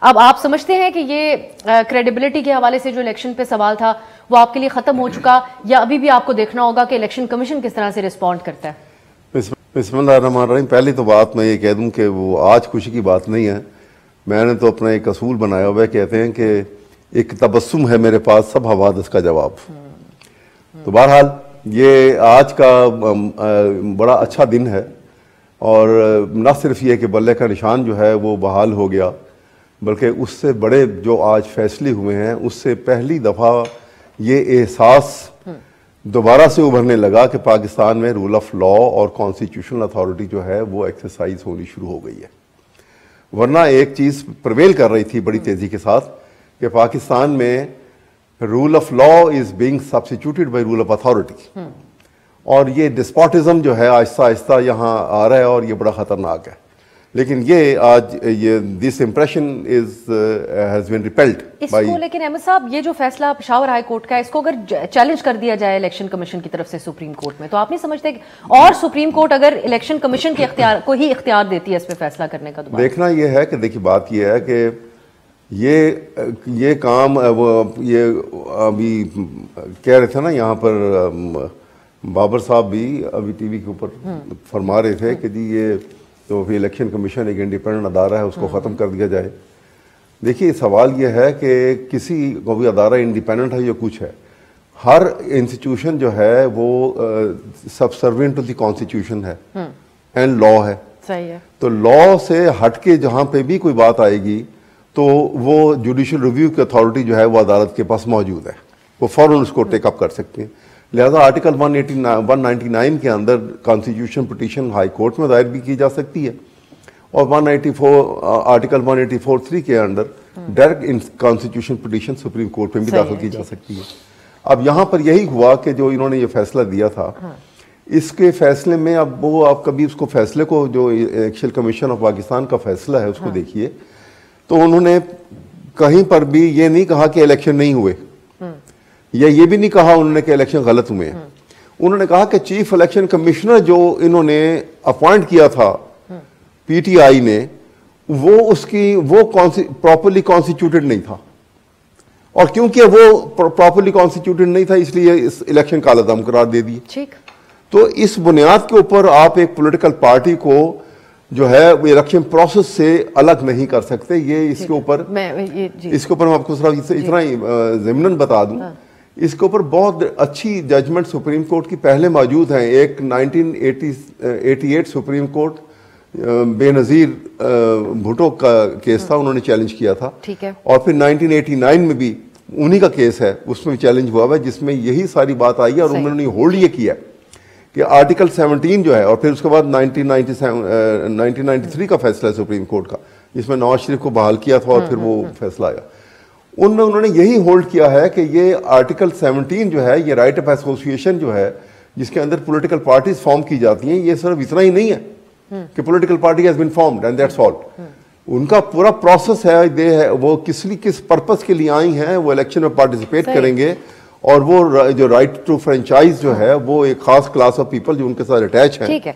अब आप समझते हैं कि ये क्रेडिबिलिटी के हवाले से जो इलेक्शन पे सवाल था वो आपके लिए खत्म हो चुका, या अभी भी आपको देखना होगा कि इलेक्शन कमीशन किस तरह से रिस्पॉन्ड करता है? बिस्मिल्लाहिर्रहमानिर्रहीम। पहली तो बात मैं ये कह दूं कि वो आज खुशी की बात नहीं है। मैंने तो अपना एक असूल बनाया हुआ है, कहते हैं कि एक तबस्सुम है मेरे पास सब हवादिस का जवाब। तो बहरहाल ये आज का बड़ा अच्छा दिन है, और न सिर्फ ये कि बल्ले का निशान जो है वो बहाल हो गया, बल्कि उससे बड़े जो आज फैसले हुए हैं उससे पहली दफ़ा ये एहसास दोबारा से उभरने लगा कि पाकिस्तान में रूल ऑफ लॉ और कॉन्स्टिट्यूशनल अथॉरिटी जो है वो एक्सरसाइज होनी शुरू हो गई है। वरना एक चीज़ प्रवेल कर रही थी बड़ी तेज़ी के साथ कि पाकिस्तान में rule of law is being substituted by rule of authority, और ये डिस्पोटिज्म जो है आहिस्ता आहिस्ता यहाँ आ रहा है और ये बड़ा ख़तरनाक है। लेकिन ये आज ये this impression has been repelled इसको। लेकिन अहमद साहब, ये जो फैसला पेशावर हाई कोर्ट का है, इसको अगर चैलेंज कर दिया जाए इलेक्शन कमीशन की तरफ से सुप्रीम कोर्ट में, तो आप नहीं समझते? और सुप्रीम कोर्ट अगर इलेक्शन कमीशन के इख्तियार को ही इख्तियार देती है इस पे फैसला करने का, देखना ये है कि देखिए बात ये है कि ये काम ये अभी कह रहे थे ना यहाँ पर बाबर साहब भी अभी टीवी के ऊपर फरमा रहे थे कि जी ये तो फिर इलेक्शन कमीशन एक इंडिपेंडेंट अदारा है, उसको ख़त्म कर दिया जाए। देखिए सवाल ये है कि किसी को भी अदारा इंडिपेंडेंट है या कुछ है, हर इंस्टीट्यूशन जो है वो सबसर्विएंट टू द कॉन्स्टिट्यूशन है एंड लॉ है। सही है। तो लॉ से हटके जहाँ पे भी कोई बात आएगी तो वो जुडिशियल रिव्यू की अथॉरिटी जो है वो अदालत के पास मौजूद है, वो फ़ौरन उसको टेकअप कर सकते हैं। लिहाजा आर्टिकल 199 के अंदर कॉन्स्टिट्यूशन पिटीशन हाई कोर्ट में दायर भी की जा सकती है, और 194 आर्टिकल 184(3) के अंदर direct constitution petition supreme court में भी दाखिल की जा सकती है। अब यहाँ पर यही हुआ कि जो इन्होंने ये फैसला दिया था, इसके फैसले में अब वो आप कभी उसको फैसले को जो इलेक्शन कमीशन ऑफ पाकिस्तान का फैसला है उसको देखिए, तो उन्होंने कहीं पर भी ये नहीं कहा कि इलेक्शन नहीं हुए, या ये भी नहीं कहा उन्होंने कि इलेक्शन गलत हुए हैं। उन्होंने कहा कि चीफ इलेक्शन कमिश्नर जो इन्होंने अपॉइंट किया था पीटीआई ने, वो प्रॉपर्ली कॉन्स्टिट्यूटेड नहीं था, और क्योंकि वो प्रॉपर्ली कॉन्स्टिट्यूटेड नहीं था इसलिए इस इलेक्शन कालादम करार दे दिए। ठीक। तो इस बुनियाद के ऊपर आप एक पॉलिटिकल पार्टी को जो है वो इलेक्शन प्रोसेस से अलग नहीं कर सकते। ये इसके ऊपर मैं आपको इतना ही ज़मीनन बता दूं, इसके ऊपर बहुत अच्छी जजमेंट सुप्रीम कोर्ट की पहले मौजूद हैं। एक 1988 सुप्रीम कोर्ट बेनज़ीर भुट्टो का केस था, उन्होंने चैलेंज किया था। ठीक है। और फिर 1989 में भी उन्हीं का केस है, उसमें भी चैलेंज हुआ है, जिसमें यही सारी बात आई है, और उन्होंने होल्ड ये किया कि आर्टिकल 17 जो है, और फिर उसके बाद 1993 का फैसला है सुप्रीम कोर्ट का, जिसमें नवाज शरीफ को बहाल किया था और फिर वो फैसला आया, उनमें उन्होंने यही होल्ड किया है कि ये आर्टिकल 17 जो है, ये राइट ऑफ एसोसिएशन जो है, जिसके अंदर पॉलिटिकल पार्टीज फॉर्म की जाती हैं, ये सिर्फ इतना ही नहीं है कि political party has been formed and that's all. उनका पूरा प्रोसेस है, वो किस पर्पस के लिए आई हैं, वो इलेक्शन में पार्टिसिपेट करेंगे, और वो जो राइट टू फ्रेंचाइज जो है वो एक खास क्लास ऑफ पीपल जो उनके साथ अटैच है। ठीक है।